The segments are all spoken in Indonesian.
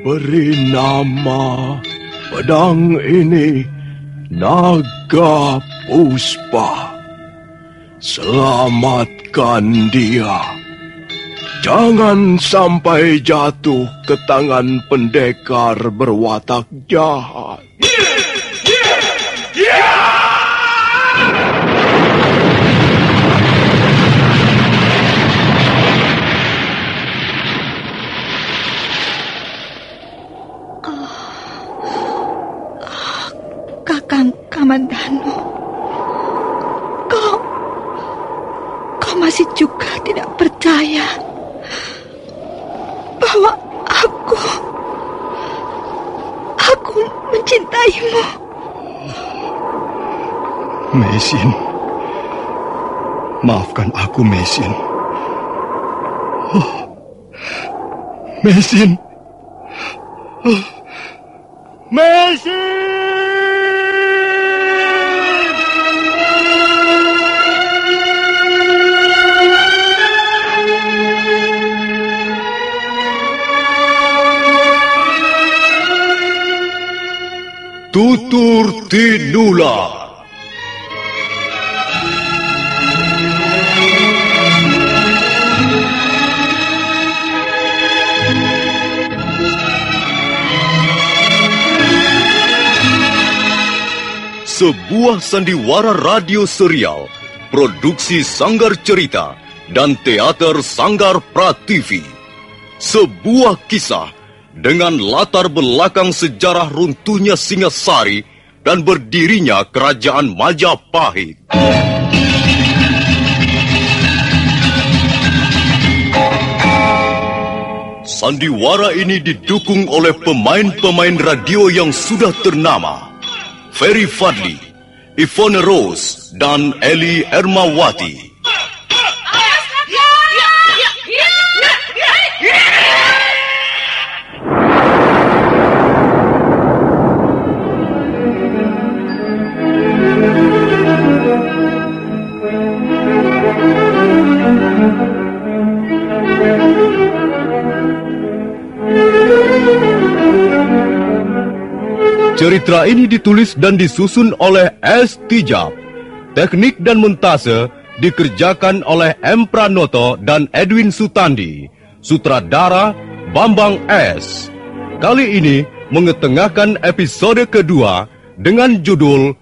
beri nama pedang ini Naga Puspa. Selamatkan dia. Jangan sampai jatuh ke tangan pendekar berwatak jahat. Kakang Kamandanu, kau masih juga tidak percaya bahwa aku mencintaimu. Meisin, maafkan aku, Meisin. Meisin. Meisin! Tutur Tinula. Sebuah sandiwara radio serial, produksi Sanggar Cerita dan teater Sanggar Prativi. Sebuah kisah dengan latar belakang sejarah runtuhnya Singasari dan berdirinya Kerajaan Majapahit. Sandiwara ini didukung oleh pemain-pemain radio yang sudah ternama. Ferry Fadli, Ivone Rose, dan Eli Ermawati. Cerita ini ditulis dan disusun oleh S. Tijab. Teknik dan montase dikerjakan oleh M. Pranoto dan Edwin Sutandi. Sutradara Bambang S. Kali ini mengetengahkan episode kedua dengan judul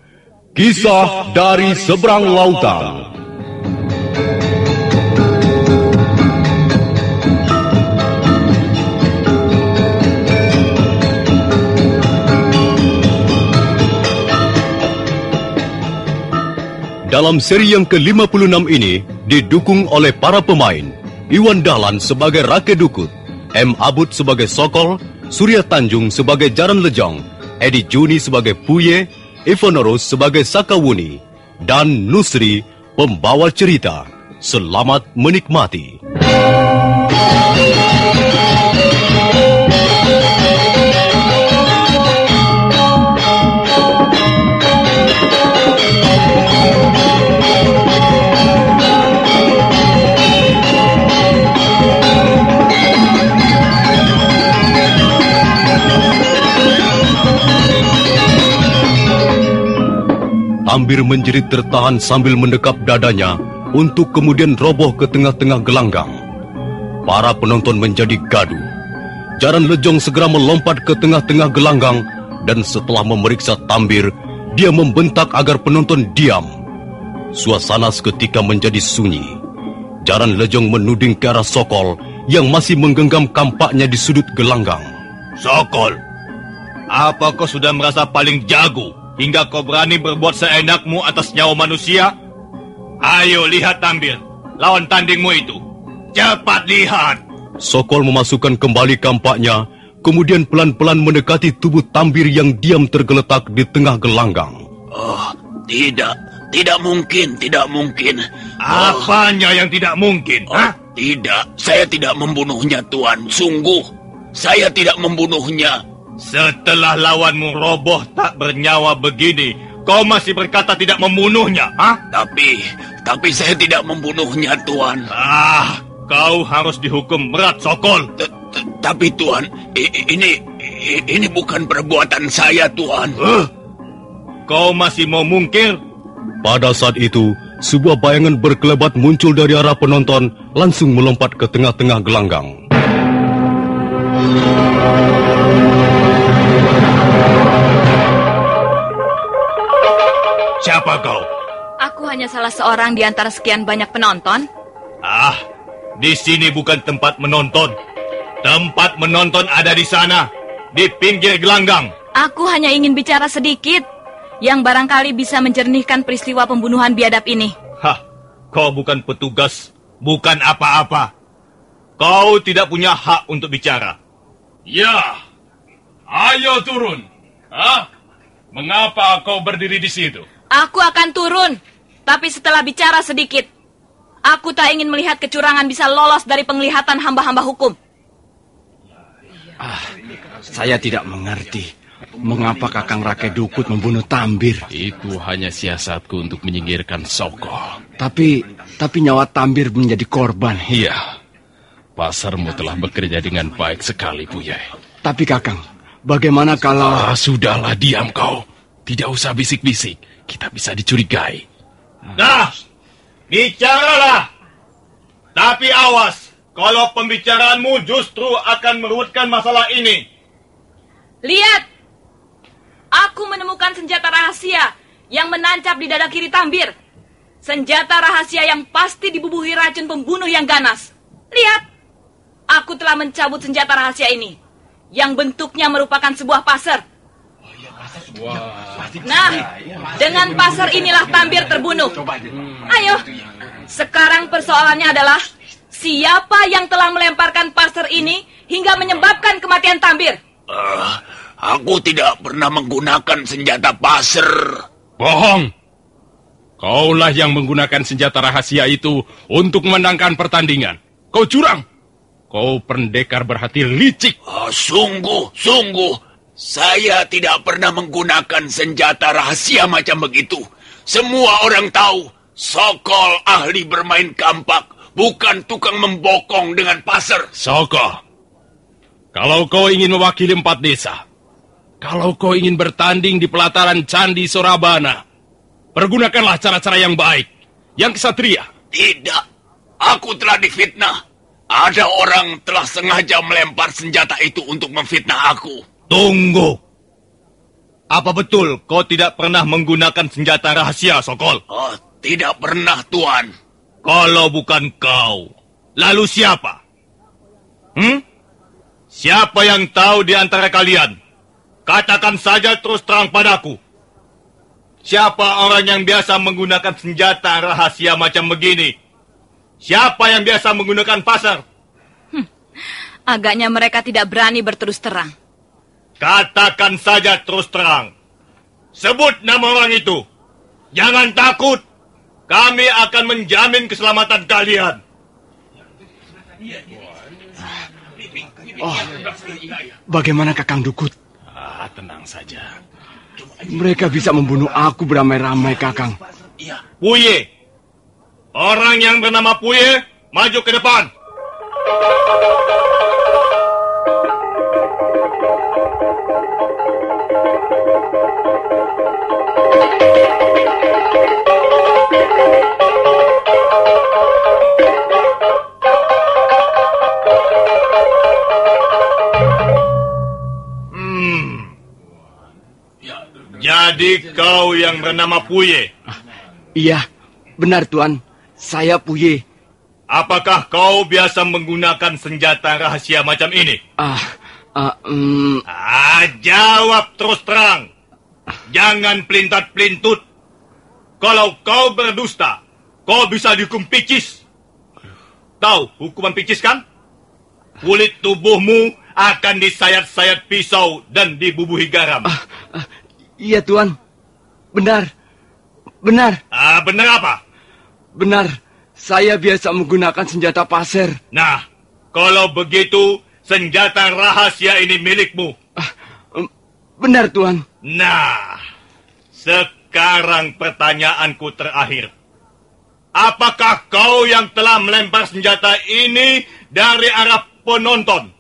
Kisah dari Seberang Lautan. Dalam seri yang ke-56 ini didukung oleh para pemain Iwan Dahlan sebagai Rake Dukut, M. Abud sebagai Sokol, Surya Tanjung sebagai Jaran Lejong, Edi Juni sebagai Puye, Ivonorus sebagai Sakawuni, dan Nusri pembawa cerita. Selamat menikmati. Tambir menjerit tertahan sambil mendekap dadanya untuk kemudian roboh ke tengah-tengah gelanggang. Para penonton menjadi gaduh. Jaran Lejong segera melompat ke tengah-tengah gelanggang dan setelah memeriksa Tambir, dia membentak agar penonton diam. Suasana seketika menjadi sunyi. Jaran Lejong menuding ke arah Sokol yang masih menggenggam kampaknya di sudut gelanggang. Sokol, apa kau sudah merasa paling jago hingga kau berani berbuat seenakmu atas nyawa manusia? Ayo lihat Tambir, lawan tandingmu itu. Cepat lihat. Sokol memasukkan kembali kampaknya, kemudian pelan-pelan mendekati tubuh Tambir yang diam tergeletak di tengah gelanggang. Oh, tidak mungkin. Apanya yang tidak mungkin? Tidak, saya tidak membunuhnya, Tuan. Sungguh, saya tidak membunuhnya. Setelah lawanmu roboh tak bernyawa begini, kau masih berkata tidak membunuhnya, Tapi saya tidak membunuhnya, Tuan. Kau harus dihukum berat, Sokol. Tapi Tuan, ini bukan perbuatan saya, Tuan. Kau masih mau mungkir? Pada saat itu, sebuah bayangan berkelebat muncul dari arah penonton, langsung melompat ke tengah-tengah gelanggang. Siapa kau? Aku hanya salah seorang di antara sekian banyak penonton. Di sini bukan tempat menonton. Tempat menonton ada di sana, di pinggir gelanggang. Aku hanya ingin bicara sedikit, yang barangkali bisa menjernihkan peristiwa pembunuhan biadab ini. Kau bukan petugas, bukan apa-apa. Kau tidak punya hak untuk bicara. Ya, ayo turun. Mengapa kau berdiri di situ? Aku akan turun, tapi setelah bicara sedikit. Aku tak ingin melihat kecurangan bisa lolos dari penglihatan hamba-hamba hukum. Saya tidak mengerti mengapa Kakang Rakai Dukut membunuh Tambir. Itu hanya siasatku untuk menyingkirkan Sokol. Tapi nyawa Tambir menjadi korban. Iya, pasarmu telah bekerja dengan baik sekali, Buyai. Tapi Kakang, bagaimana kalau... Sudahlah, diam kau. Tidak usah bisik-bisik. Kita bisa dicurigai. Nah, bicaralah. Tapi awas, kalau pembicaraanmu justru akan meruwetkan masalah ini. Lihat, aku menemukan senjata rahasia yang menancap di dada kiri Tambir. Senjata rahasia yang pasti dibubuhi racun pembunuh yang ganas. Lihat, aku telah mencabut senjata rahasia ini, yang bentuknya merupakan sebuah pasar. Nah, dengan pasar inilah Tambir terbunuh. Ayo, sekarang persoalannya adalah siapa yang telah melemparkan pasar ini hingga menyebabkan kematian Tambir? Aku tidak pernah menggunakan senjata pasar. Bohong. Kaulah yang menggunakan senjata rahasia itu untuk memenangkan pertandingan. Kau curang. Kau pendekar berhati licik. Sungguh. Saya tidak pernah menggunakan senjata rahasia macam begitu. Semua orang tahu, Sokol ahli bermain kampak, bukan tukang membokong dengan pasar. Sokol, kalau kau ingin mewakili 4 desa, kalau kau ingin bertanding di pelataran Candi Sorabana, pergunakanlah cara-cara yang baik, yang kesatria. Tidak, aku telah difitnah. Ada orang telah sengaja melempar senjata itu untuk memfitnah aku. Tunggu. Apa betul kau tidak pernah menggunakan senjata rahasia, Sokol? Tidak pernah, Tuan. Kalau bukan kau, lalu siapa? Siapa yang tahu di antara kalian? Katakan saja terus terang padaku. Siapa orang yang biasa menggunakan senjata rahasia macam begini? Siapa yang biasa menggunakan pasar? Agaknya mereka tidak berani berterus terang. Katakan saja terus terang. Sebut nama orang itu. Jangan takut. Kami akan menjamin keselamatan kalian. Bagaimana Kakang Dukut? Tenang saja. Mereka bisa membunuh aku beramai-ramai, Kakang. Puye. Orang yang bernama Puye, maju ke depan. Jadi kau yang bernama Puye? Iya, benar Tuan. Saya Puye. Apakah kau biasa menggunakan senjata rahasia macam ini? Jawab terus terang. Jangan pelintat-pelintut. Kalau kau berdusta, kau bisa dihukum picis. Tahu hukuman picis kan? Kulit tubuhmu akan disayat-sayat pisau dan dibubuhi garam. Iya Tuan. Benar. Benar. Benar apa? Benar. Saya biasa menggunakan senjata pasir. Nah, kalau begitu senjata rahasia ini milikmu. Benar Tuan. Nah, sekarang pertanyaanku terakhir. Apakah kau yang telah melempar senjata ini dari arah penonton?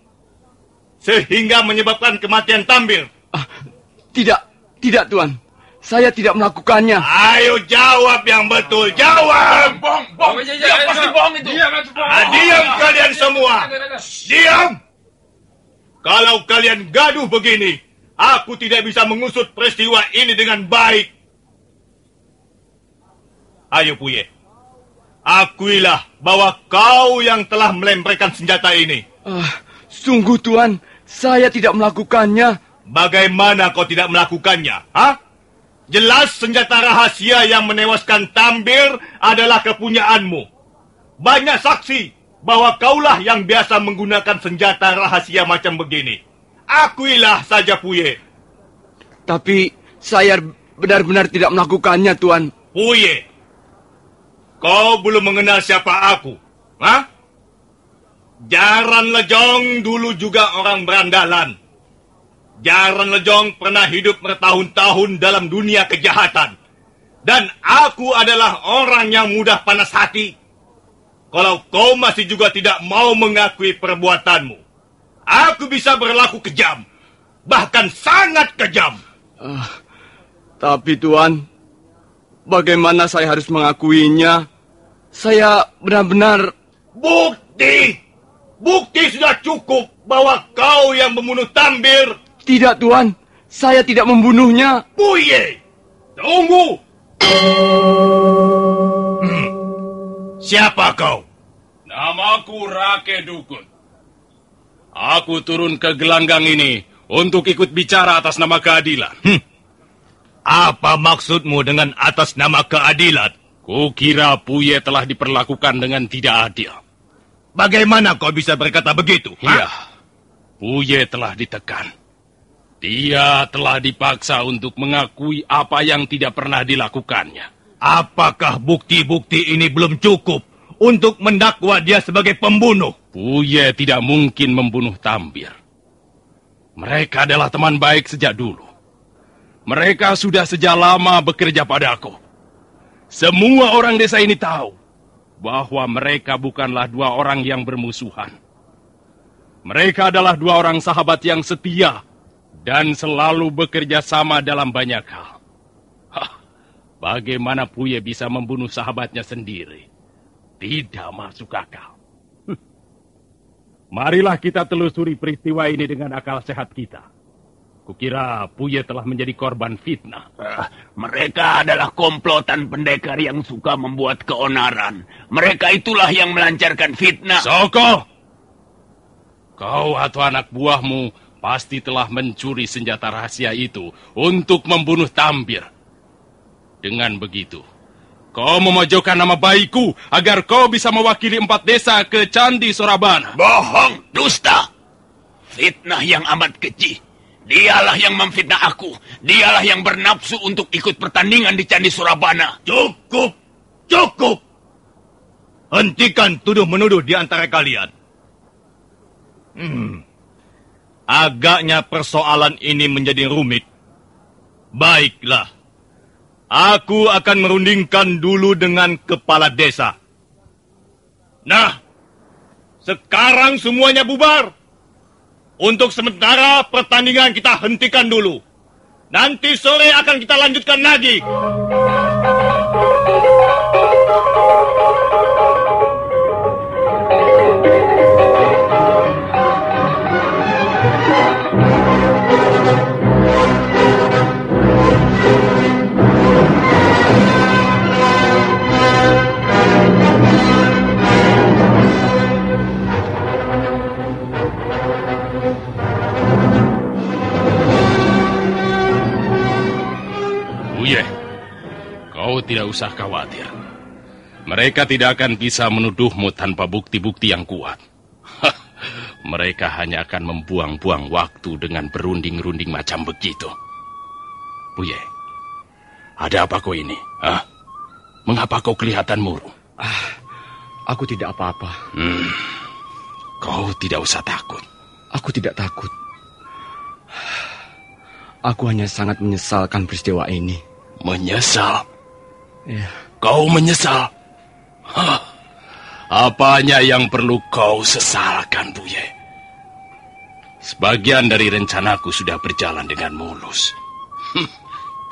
sehingga menyebabkan kematian Tambir? Tidak Tuan. Saya tidak melakukannya. Ayo jawab yang betul, jawab. Bong. Dia pasti bohong itu. Diam kalian semua. Diam. Kalau kalian gaduh begini, aku tidak bisa mengusut peristiwa ini dengan baik. Ayo Puye, akuilah bahwa kau yang telah melemparkan senjata ini. Sungguh Tuan, saya tidak melakukannya. Bagaimana kau tidak melakukannya? Hah? Jelas senjata rahasia yang menewaskan Tambir adalah kepunyaanmu. Banyak saksi bahwa kaulah yang biasa menggunakan senjata rahasia macam begini. Akuilah saja Puye. Tapi saya benar-benar tidak melakukannya Tuan. Puye, kau belum mengenal siapa aku. Hah? Jaran Lejong dulu juga orang berandalan. Jaran Lejong pernah hidup bertahun-tahun dalam dunia kejahatan. Dan aku adalah orang yang mudah panas hati. Kalau kau masih juga tidak mau mengakui perbuatanmu, aku bisa berlaku kejam. Bahkan sangat kejam. Tapi Tuan, bagaimana saya harus mengakuinya? Saya benar-benar... Bukti sudah cukup bahwa kau yang membunuh Tambir. Tidak Tuan, saya tidak membunuhnya. Puye, tunggu. Siapa kau? Namaku Rake Dukun. Aku turun ke gelanggang ini untuk ikut bicara atas nama keadilan. Apa maksudmu dengan atas nama keadilan? Kukira Puye telah diperlakukan dengan tidak adil. Bagaimana kau bisa berkata begitu? Iya, Puye telah ditekan. Dia telah dipaksa untuk mengakui apa yang tidak pernah dilakukannya. Apakah bukti-bukti ini belum cukup untuk mendakwa dia sebagai pembunuh? Puye tidak mungkin membunuh Tambir. Mereka adalah teman baik sejak dulu. Mereka sudah sejak lama bekerja padaku. Semua orang desa ini tahu bahwa mereka bukanlah dua orang yang bermusuhan. Mereka adalah dua orang sahabat yang setia dan selalu bekerja sama dalam banyak hal. Bagaimana Puye bisa membunuh sahabatnya sendiri? Tidak masuk akal. Marilah kita telusuri peristiwa ini dengan akal sehat kita. Kukira Puye telah menjadi korban fitnah. Mereka adalah komplotan pendekar yang suka membuat keonaran. Mereka itulah yang melancarkan fitnah. Soko! Kau atau anak buahmu pasti telah mencuri senjata rahasia itu untuk membunuh Tambir. Dengan begitu, kau memojokkan nama baikku agar kau bisa mewakili 4 desa ke Candi Sorabana. Bohong, dusta. Fitnah yang amat keji. Dialah yang memfitnah aku. Dialah yang bernafsu untuk ikut pertandingan di Candi Sorabana. Cukup. Hentikan tuduh-menuduh di antara kalian. Agaknya persoalan ini menjadi rumit. Baiklah. Aku akan merundingkan dulu dengan kepala desa. Nah, sekarang semuanya bubar. Untuk sementara pertandingan kita hentikan dulu. Nanti sore akan kita lanjutkan lagi. Kau tidak usah khawatir. Mereka tidak akan bisa menuduhmu tanpa bukti-bukti yang kuat. Mereka hanya akan membuang-buang waktu dengan berunding-runding macam begitu. Puye, ada apa kau ini? Mengapa kau kelihatan murung? Aku tidak apa-apa. Kau tidak usah takut. Aku tidak takut. Aku hanya sangat menyesalkan peristiwa ini. Menyesal? Ya. Kau menyesal? Apanya yang perlu kau sesalkan, Puye? Sebagian dari rencanaku sudah berjalan dengan mulus.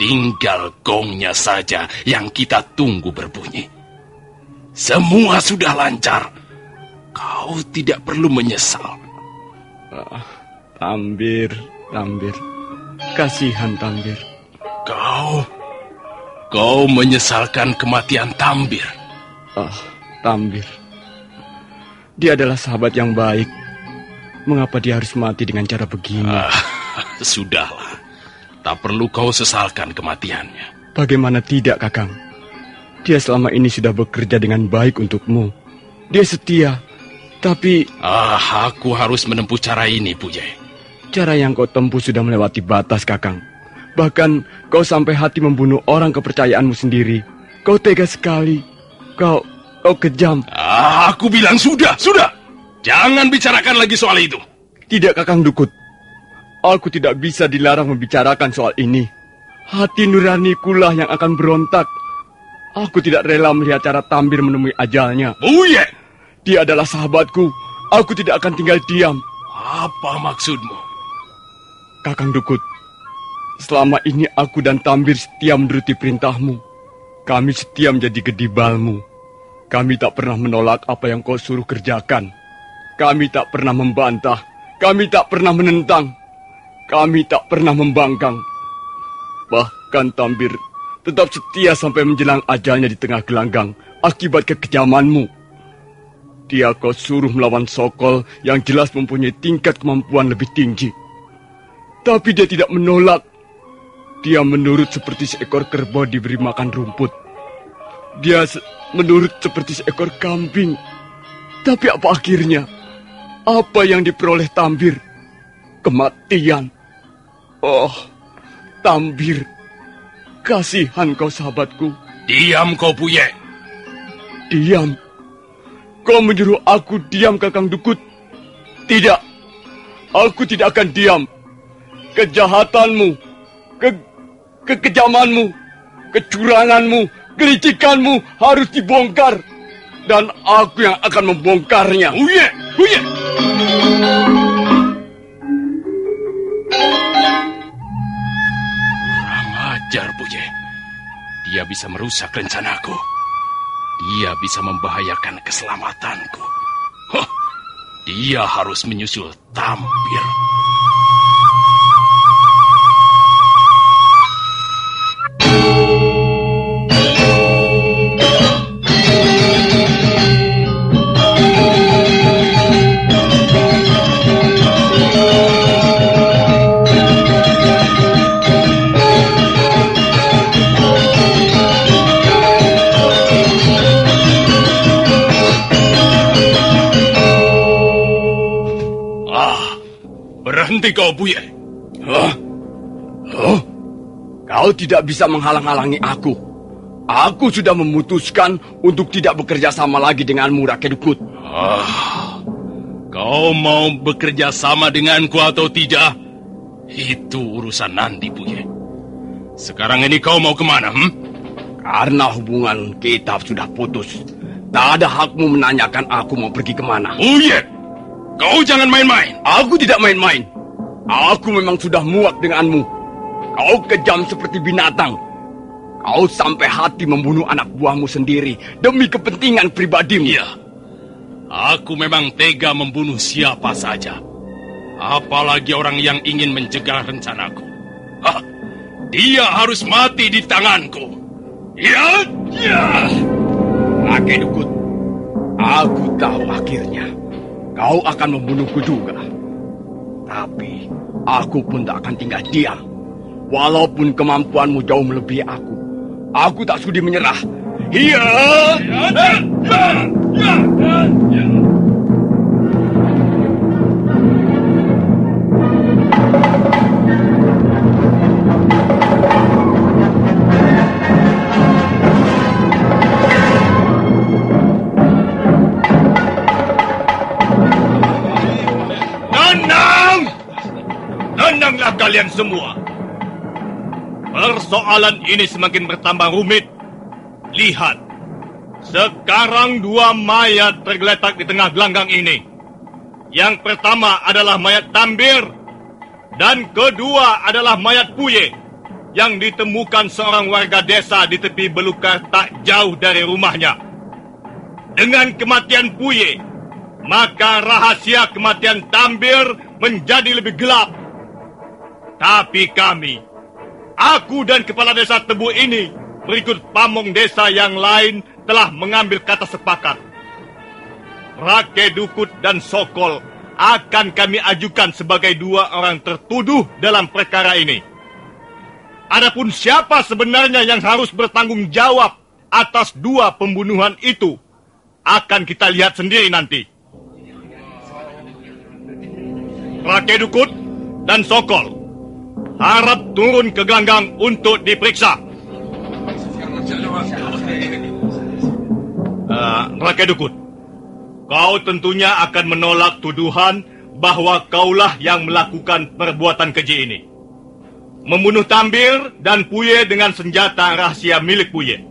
Tinggal gongnya saja yang kita tunggu berbunyi. Semua sudah lancar. Kau tidak perlu menyesal. Tambir. Kasihan Tambir. Kau menyesalkan kematian Tambir. Tambir. Dia adalah sahabat yang baik. Mengapa dia harus mati dengan cara begini? Sudahlah. Tak perlu kau sesalkan kematiannya. Bagaimana tidak, Kakang? Dia selama ini sudah bekerja dengan baik untukmu. Dia setia. Tapi... aku harus menempuh cara ini, Puye. Cara yang kau tempuh sudah melewati batas, Kakang. Bahkan kau sampai hati membunuh orang kepercayaanmu sendiri. Kau tega sekali. Kau kejam. Aku bilang sudah. Jangan bicarakan lagi soal itu. Tidak, Kakang Dukut. Aku tidak bisa dilarang membicarakan soal ini. Hati nuraniku lah yang akan berontak. Aku tidak rela melihat cara Tambir menemui ajalnya. Puye! Dia adalah sahabatku. Aku tidak akan tinggal diam. Apa maksudmu? Kakang Dukut, selama ini aku dan Tambir setia menuruti perintahmu. Kami setia menjadi gedibalmu. Kami tak pernah menolak apa yang kau suruh kerjakan. Kami tak pernah membantah. Kami tak pernah menentang. Kami tak pernah membangkang. Bahkan Tambir tetap setia sampai menjelang ajalnya di tengah gelanggang akibat kekejamanmu. Dia kau suruh melawan Sokol yang jelas mempunyai tingkat kemampuan lebih tinggi. Tapi dia tidak menolak. Dia menurut seperti seekor kerbau diberi makan rumput. Dia menurut seperti seekor kambing. Tapi apa akhirnya? Apa yang diperoleh Tambir? Kematian. Oh, Tambir. Kasihan kau sahabatku. Diam kau, Puye. Diam. Kau menyuruh aku diam, Kakang Dukut. Tidak. Aku tidak akan diam. Kejahatanmu, kekejamanmu, kecuranganmu, kelicikanmu harus dibongkar. Dan aku yang akan membongkarnya. Puye! Kurang ajar, Puye. Dia bisa merusak rencanaku. Dia bisa membahayakan keselamatanku. Dia harus menyusul Tambir. Berhenti kau, Puye. Kau tidak bisa menghalang-halangi aku. Aku sudah memutuskan untuk tidak bekerja sama lagi denganmu, Rakyat Dukut. Kau mau bekerja sama denganku atau tidak? Itu urusan nanti, Puye. Sekarang ini kau mau kemana? Karena hubungan kita sudah putus. Tak ada hakmu menanyakan aku mau pergi kemana. Puye, kau jangan main-main. Aku tidak main-main. Aku memang sudah muak denganmu. Kau kejam seperti binatang. Kau sampai hati membunuh anak buahmu sendiri demi kepentingan pribadimu. Iya, aku memang tega membunuh siapa saja. Apalagi orang yang ingin menjegal rencanaku. Dia harus mati di tanganku. Ya. Rakyat Dukut, aku tahu akhirnya kau akan membunuhku juga. Tapi aku pun tak akan tinggal diam. Walaupun kemampuanmu jauh melebihi aku tak sudi menyerah. Iya. Tenanglah kalian semua. Persoalan ini semakin bertambah rumit. Lihat, sekarang 2 mayat tergeletak di tengah gelanggang ini. Yang pertama adalah mayat Tambir, dan kedua adalah mayat Puye yang ditemukan seorang warga desa di tepi belukar tak jauh dari rumahnya. Dengan kematian Puye, maka rahasia kematian Tambir menjadi lebih gelap. Tapi kami, aku dan kepala desa Tebu ini, berikut pamong desa yang lain telah mengambil kata sepakat. Rake Dukut dan Sokol akan kami ajukan sebagai dua orang tertuduh dalam perkara ini. Adapun siapa sebenarnya yang harus bertanggung jawab atas dua pembunuhan itu, akan kita lihat sendiri nanti. Rake Dukut dan Sokol harap turun ke gelanggang untuk diperiksa. Rake Dukut, kau tentunya akan menolak tuduhan bahwa kaulah yang melakukan perbuatan keji ini. Membunuh Tambir dan Puye dengan senjata rahasia milik Puye.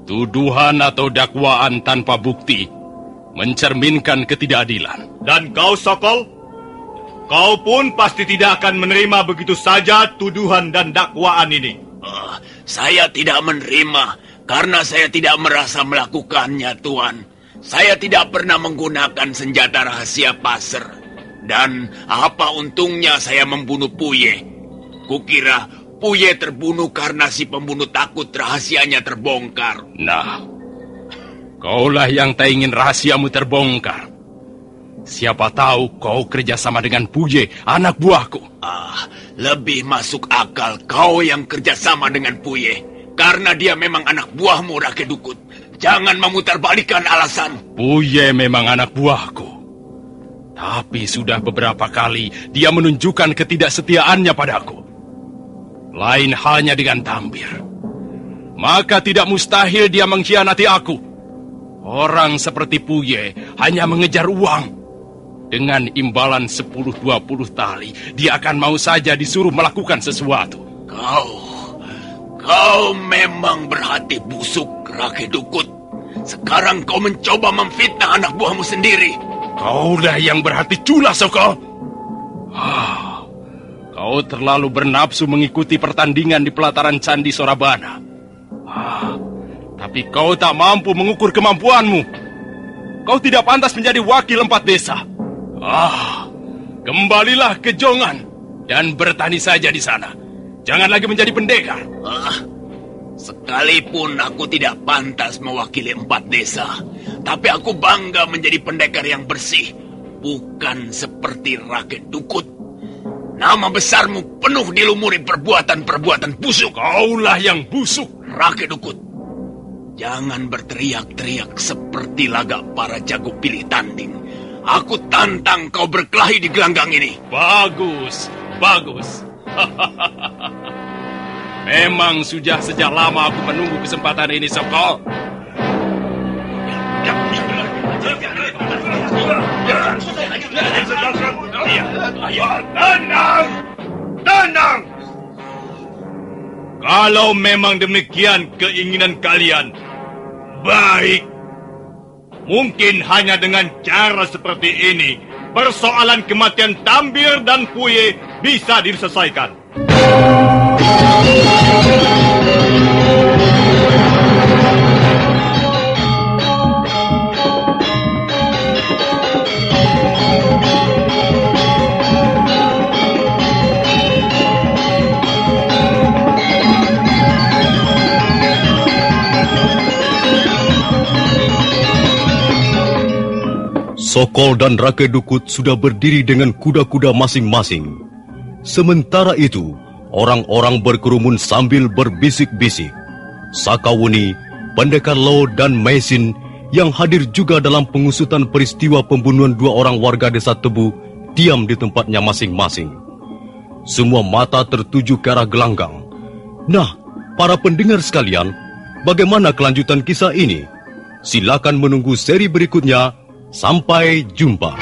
Tuduhan atau dakwaan tanpa bukti mencerminkan ketidakadilan. Dan kau, Sokol, kau pun pasti tidak akan menerima begitu saja tuduhan dan dakwaan ini. Saya tidak menerima karena saya tidak merasa melakukannya, Tuan. Saya tidak pernah menggunakan senjata rahasia Paser. Dan apa untungnya saya membunuh Puye? Kukira Puye terbunuh karena si pembunuh takut rahasianya terbongkar. Nah, kaulah yang tak ingin rahasiamu terbongkar. Siapa tahu kau kerjasama dengan Puye, anak buahku. Lebih masuk akal kau yang kerjasama dengan Puye. Karena dia memang anak buahmu, Rake Dukut. Jangan memutarbalikkan alasan. Puye memang anak buahku. Tapi sudah beberapa kali dia menunjukkan ketidaksetiaannya padaku. Lain halnya dengan Tambir. Maka tidak mustahil dia mengkhianati aku. Orang seperti Puye hanya mengejar uang. Dengan imbalan 10-20 tali, dia akan mau saja disuruh melakukan sesuatu. Kau memang berhati busuk, Rake Dukut. Sekarang kau mencoba memfitnah anak buahmu sendiri. Kaulah yang berhati culas, Sokol. Kau terlalu bernafsu mengikuti pertandingan di pelataran Candi Sorabana. Tapi kau tak mampu mengukur kemampuanmu. Kau tidak pantas menjadi wakil 4 desa. Kembalilah ke Jongan dan bertani saja di sana. Jangan lagi menjadi pendekar. Sekalipun aku tidak pantas mewakili 4 desa, tapi aku bangga menjadi pendekar yang bersih. Bukan seperti Rake Dukut. Nama besarmu penuh dilumuri perbuatan-perbuatan busuk. Kaulah yang busuk, Rake Dukut. Jangan berteriak-teriak seperti lagak para jago pilih tanding. Aku tantang kau berkelahi di gelanggang ini. Bagus. Memang sudah sejak lama aku menunggu kesempatan ini, Sokol. Tenang! Kalau memang demikian keinginan kalian, baik. Mungkin hanya dengan cara seperti ini, persoalan kematian Tambir dan Puye bisa diselesaikan. Sokol dan Rake Dukut sudah berdiri dengan kuda-kuda masing-masing. Sementara itu, orang-orang berkerumun sambil berbisik-bisik. Sakawuni, Pendekar Lo dan Maisin yang hadir juga dalam pengusutan peristiwa pembunuhan 2 orang warga desa Tebu diam di tempatnya masing-masing. Semua mata tertuju ke arah gelanggang. Nah, para pendengar sekalian, bagaimana kelanjutan kisah ini? Silakan menunggu seri berikutnya. Sampai jumpa.